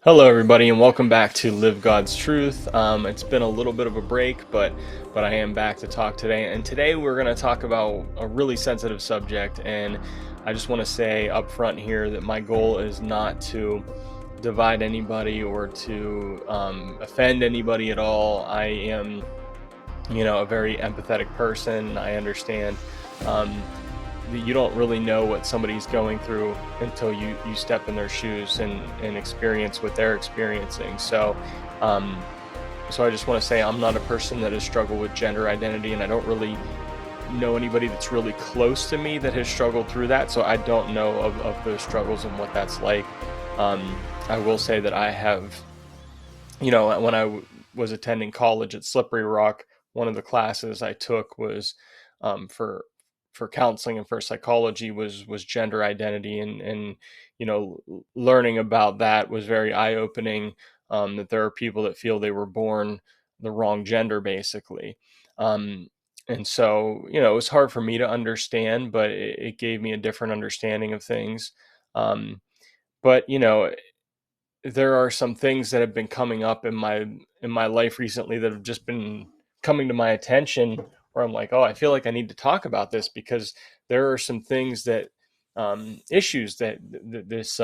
Hello, everybody, and welcome back to Live God's Truth. It's been a little bit of a break, but I am back to talk today. And today we're going to talk about a really sensitive subject. And I just want to say up front here that my goal is not to divide anybody or to offend anybody at all. I am, a very empathetic person. I understand. Um, you don't really know what somebody's going through until you step in their shoes and experience what they're experiencing. Um, so I just want to say I'm not a person that has struggled with gender identity, and I don't really know anybody that's really close to me that has struggled through that. So I don't know of those struggles and what that's like. I will say that I have, when was attending college at Slippery Rock, one of the classes I took was for counseling and for psychology was gender identity, and learning about that was very eye opening. That there are people that feel they were born the wrong gender, basically. Um, and so, it was hard for me to understand, but it gave me a different understanding of things. But there are some things that have been coming up in my life recently that have just been coming to my attention, where I'm like, oh, I feel like I need to talk about this because there are some things that issues that this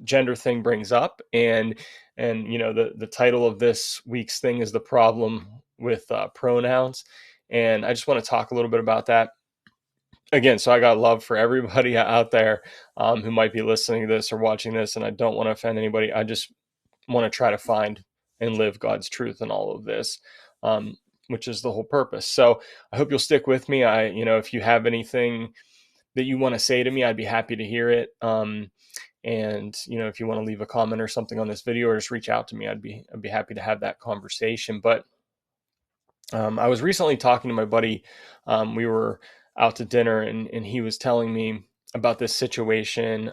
gender thing brings up. And the title of this week's thing is the problem with pronouns. And I just want to talk a little bit about that again. So I got love for everybody out there who might be listening to this or watching this, and I don't want to offend anybody. I just want to try to find and live God's truth in all of this, which is the whole purpose. So I hope you'll stick with me. If you have anything that you want to say to me, I'd be happy to hear it. And if you want to leave a comment or something on this video, or just reach out to me, I'd be happy to have that conversation. But I was recently talking to my buddy. We were out to dinner, and he was telling me about this situation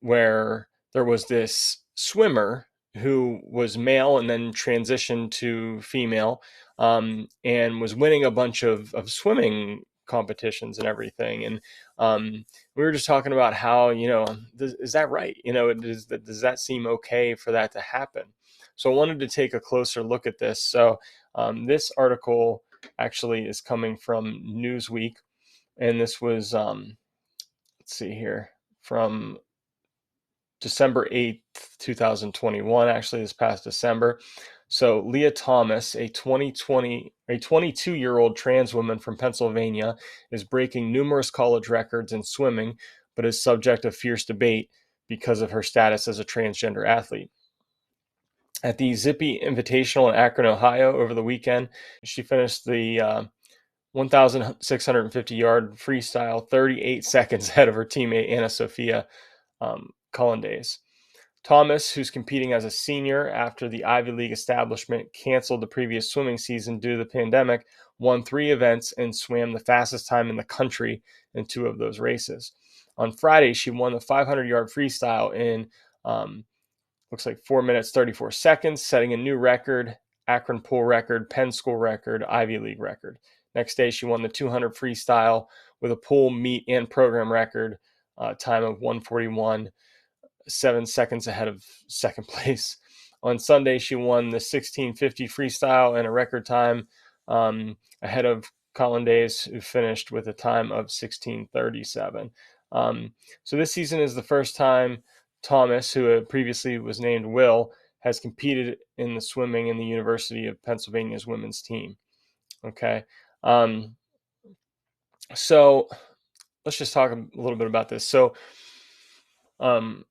where there was this swimmer who was male and then transitioned to female, and was winning a bunch of swimming competitions and everything. And we were just talking about how, is that right? Does that seem okay for that to happen? So I wanted to take a closer look at this. So this article actually is coming from Newsweek, and this was, let's see here, from December 8th, 2021, actually this past December. So Lia Thomas, a 22-year-old trans woman from Pennsylvania, is breaking numerous college records in swimming, but is subject of fierce debate because of her status as a transgender athlete. At the Zippy Invitational in Akron, Ohio, over the weekend, she finished the 1,650-yard freestyle 38 seconds ahead of her teammate Anna Sophia Colondaise. Thomas, who's competing as a senior after the Ivy League establishment canceled the previous swimming season due to the pandemic, won 3 events and swam the fastest time in the country in 2 of those races. On Friday, she won the 500-yard freestyle in looks like 4 minutes 34 seconds, setting a new record, Akron pool record, Penn School record, Ivy League record. Next day, she won the 200 freestyle with a pool, meet, and program record time of 1:41, 7 seconds ahead of second place. On Sunday, she won the 1650 freestyle and a record time ahead of Colondaise, who finished with a time of 16:37. So this season is the first time Thomas, who previously was named Will, has competed in the swimming in the University of Pennsylvania's women's team. Okay. Um, so let's just talk a little bit about this. So, um,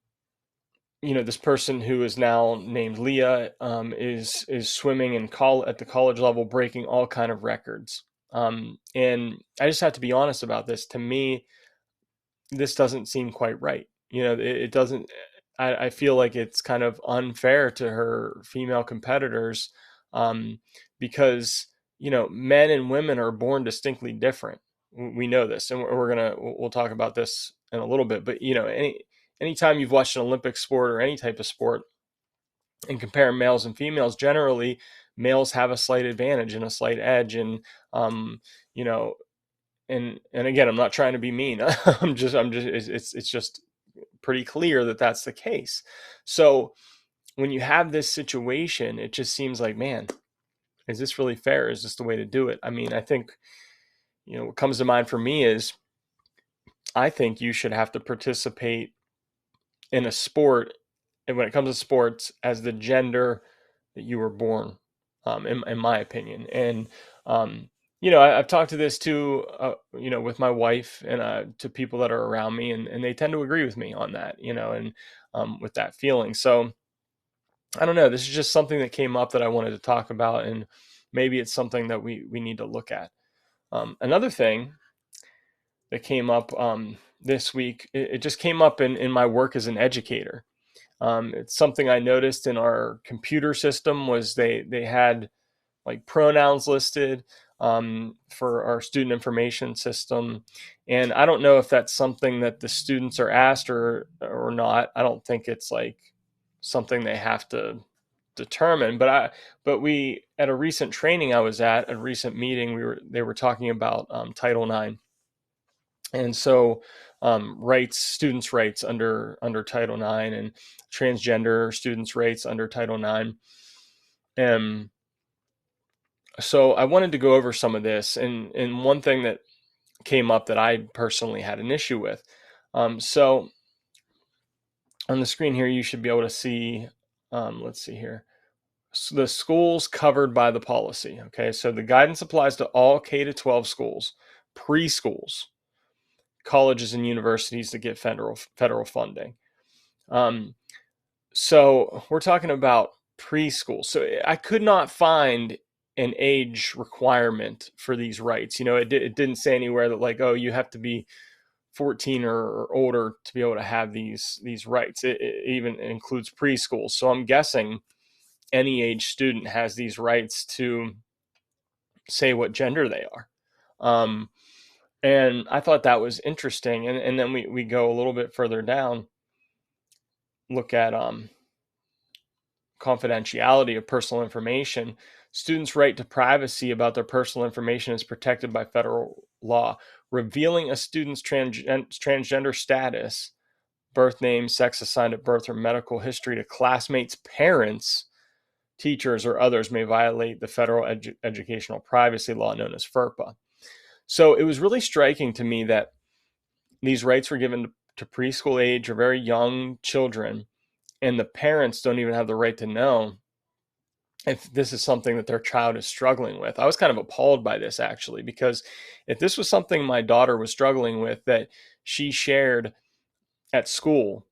this person who is now named Leah is swimming at the college level, breaking all kind of records. And I just have to be honest about this. To me, this doesn't seem quite right. It doesn't. I feel like it's kind of unfair to her female competitors, because men and women are born distinctly different. We know this, and we'll talk about this in a little bit. But anytime you've watched an Olympic sport or any type of sport and compare males and females, generally males have a slight advantage and a slight edge, and you know, and again, I'm not trying to be mean. I'm just it's just pretty clear that that's the case. So when you have this situation, it just seems like, man, is this really fair? Is this the way to do it? I mean, I think, what comes to mind for me is I think you should have to participate in a sport, and when it comes to sports, as the gender that you were born, in my opinion. And I've talked to this too, with my wife and to people that are around me, and they tend to agree with me on that, and with that feeling. So I don't know. This is just something that came up that I wanted to talk about, and maybe it's something that we need to look at. Another thing that came up this week, it just came up in my work as an educator. It's something I noticed in our computer system was they had like pronouns listed for our student information system, and I don't know if that's something that the students are asked or not. I don't think it's like something they have to determine. But we at a recent training I was at a recent meeting, they were talking about Title IX, and so students' rights under Title IX, and transgender students' rights under Title IX. And so I wanted to go over some of this, and one thing that came up that I personally had an issue with. So on the screen here, you should be able to see. Let's see here. So the schools covered by the policy. Okay, so the guidance applies to all K-12 schools, preschools, colleges and universities that get federal funding. So we're talking about preschool. So I could not find an age requirement for these rights. It didn't say anywhere that like, oh, you have to be 14 or older to be able to have these rights. It even includes preschool. So I'm guessing any age student has these rights to say what gender they are. And I thought that was interesting. And then we go a little bit further down, look at confidentiality of personal information. Students' right to privacy about their personal information is protected by federal law. Revealing a student's transgender status, birth name, sex assigned at birth, or medical history to classmates, parents, teachers, or others may violate the federal educational privacy law known as FERPA. So it was really striking to me that these rights were given to preschool age or very young children, and the parents don't even have the right to know if this is something that their child is struggling with. I was kind of appalled by this, actually, because if this was something my daughter was struggling with that she shared at school,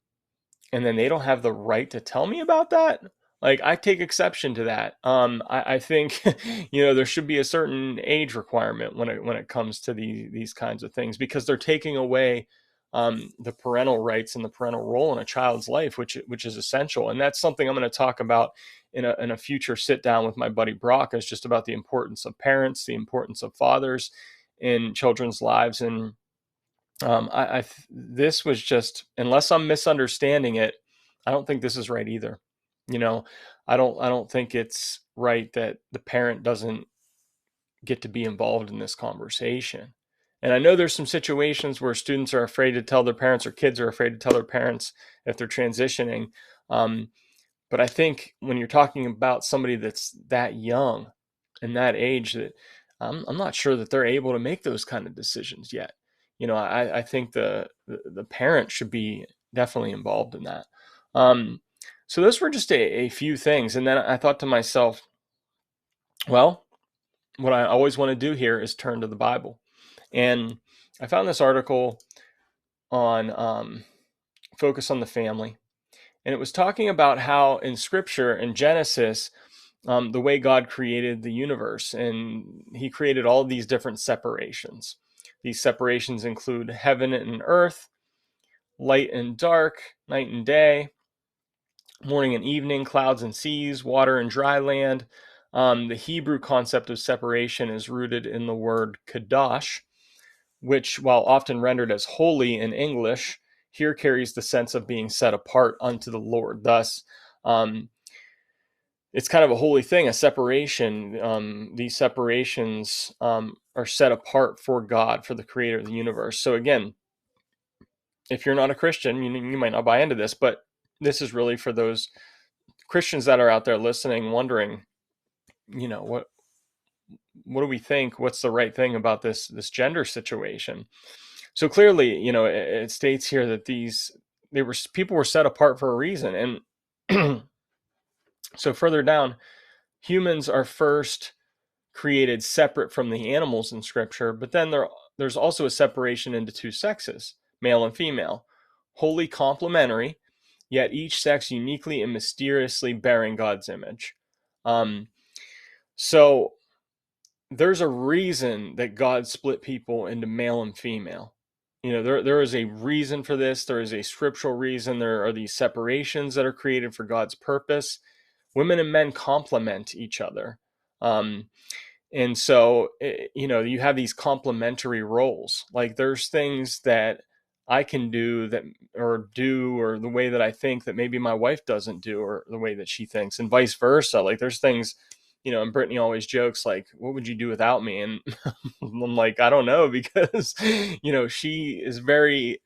and then they don't have the right to tell me about that, like, I take exception to that. I think there should be a certain age requirement when it comes to these kinds of things, because they're taking away the parental rights and the parental role in a child's life, which is essential. And that's something I'm going to talk about in a future sit down with my buddy Brock. Is just about the importance of parents, the importance of fathers in children's lives. And this was just, unless I'm misunderstanding it, I don't think this is right either. I don't think it's right that the parent doesn't get to be involved in this conversation. And I know there's some situations where students are afraid to tell their parents, or kids are afraid to tell their parents if they're transitioning. But I think when you're talking about somebody that's that young and that age, that I'm not sure that they're able to make those kind of decisions yet. I think the parent should be definitely involved in that. So those were just a few things. And then I thought to myself, well, what I always want to do here is turn to the Bible. And I found this article on Focus on the Family. And it was talking about how in Scripture, in Genesis, the way God created the universe, and he created all these different separations. These separations include heaven and earth, light and dark, night and day, morning and evening, clouds and seas, water and dry land. The Hebrew concept of separation is rooted in the word kadosh, which, while often rendered as holy in English, here carries the sense of being set apart unto the Lord. Thus, it's kind of a holy thing, a separation. These separations are set apart for God, for the creator of the universe. So again, if you're not a Christian, you might not buy into this, but this is really for those Christians that are out there listening, wondering, what do we think? What's the right thing about this gender situation? So clearly, it states here that people were set apart for a reason, and so further down, humans are first created separate from the animals in Scripture, but then there's also a separation into two sexes, male and female, wholly complementary, yet each sex uniquely and mysteriously bearing God's image. So there's a reason that God split people into male and female. There is a reason for this. There is a scriptural reason. There are these separations that are created for God's purpose. Women and men complement each other. And so, you have these complementary roles. Like there's things that I can do or the way that I think that maybe my wife doesn't do, or the way that she thinks, and vice versa. Like there's things, and Brittany always jokes like, what would you do without me? And I'm like, I don't know, because, she is very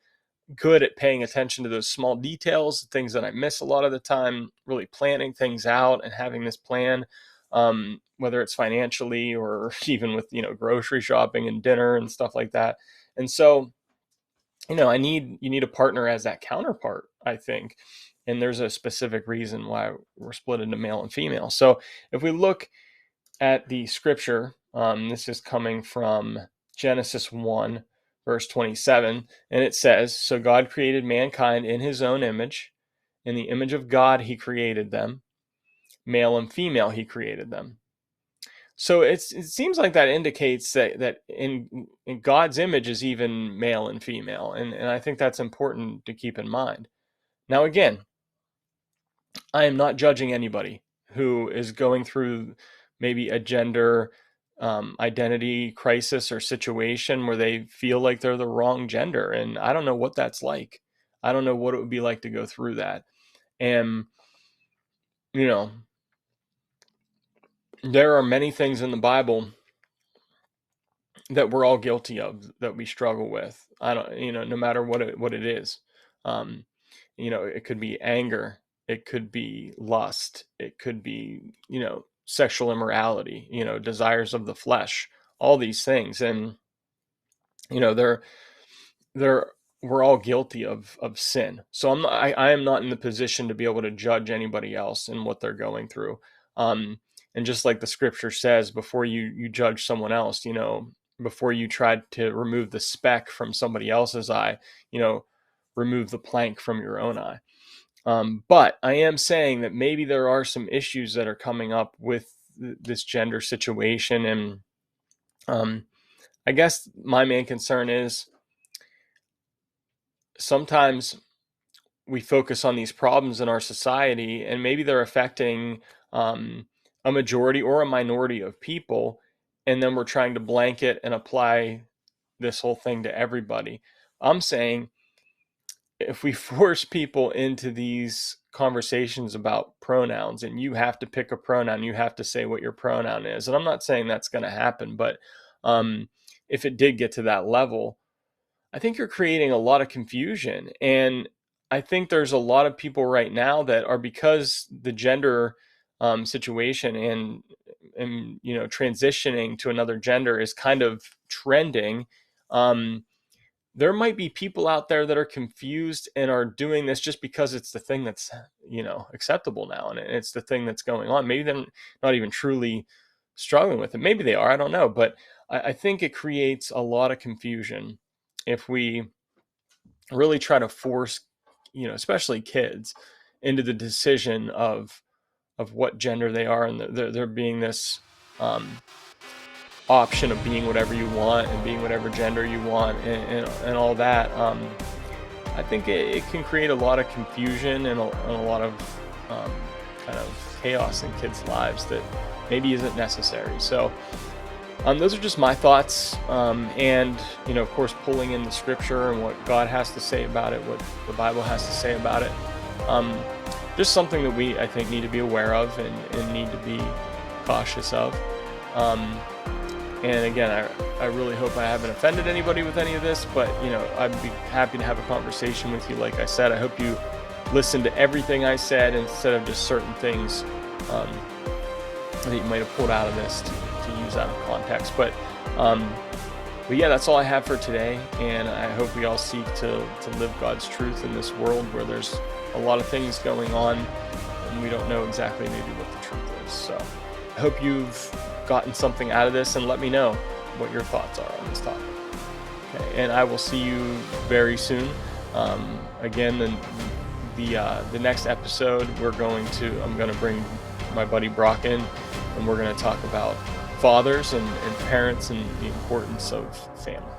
good at paying attention to those small details, things that I miss a lot of the time, really planning things out and having this plan, whether it's financially or even with, grocery shopping and dinner and stuff like that. And so, you need a partner as that counterpart, I think. And there's a specific reason why we're split into male and female. So if we look at the scripture, this is coming from Genesis 1, verse 27, and it says, "So God created mankind in his own image. In the image of God he created them. Male and female he created them." So it seems like that indicates that in God's image is even male and female. And I think that's important to keep in mind. Now, again, I am not judging anybody who is going through maybe a gender identity crisis or situation where they feel like they're the wrong gender. And I don't know what that's like. I don't know what it would be like to go through that. And, there are many things in the Bible that we're all guilty of, that we struggle with. I don't, no matter what it is. It could be anger, it could be lust, it could be, sexual immorality, desires of the flesh, all these things. And, they're we're all guilty of sin. So I am not in the position to be able to judge anybody else and what they're going through. And just like the scripture says, before you judge someone else, before you try to remove the speck from somebody else's eye, remove the plank from your own eye. But I am saying that maybe there are some issues that are coming up with this gender situation. And I guess my main concern is sometimes we focus on these problems in our society, and maybe they're affecting a majority or a minority of people, and then we're trying to blanket and apply this whole thing to everybody. I'm saying if we force people into these conversations about pronouns, and you have to pick a pronoun, you have to say what your pronoun is. And I'm not saying that's going to happen, but if it did get to that level, I think you're creating a lot of confusion. And I think there's a lot of people right now that are, because the gender situation and transitioning to another gender is kind of trending. There might be people out there that are confused and are doing this just because it's the thing that's, acceptable now. And it's the thing that's going on. Maybe they're not even truly struggling with it. Maybe they are, I don't know. But I think it creates a lot of confusion if we really try to force, especially kids, into the decision of what gender they are. And there being this option of being whatever you want and being whatever gender you want and all that. I think it can create a lot of confusion and a lot of kind of chaos in kids' lives that maybe isn't necessary. So those are just my thoughts, and of course pulling in the scripture and what God has to say about it, what the Bible has to say about it. Just something that we, I think, need to be aware of and need to be cautious of. And again, I really hope I haven't offended anybody with any of this, but I'd be happy to have a conversation with you. Like I said, I hope you listen to everything I said instead of just certain things that you might have pulled out of this to use out of context. But yeah, that's all I have for today, and I hope we all seek to live God's truth in this world where there's a lot of things going on and we don't know exactly maybe what the truth is. So I hope you've gotten something out of this, and let me know what your thoughts are on this topic. Okay, and I will see you very soon. Again, the next episode, I'm going to bring my buddy Brock in, and we're going to talk about fathers and parents and the importance of family.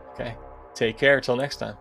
Okay, take care. Till next time.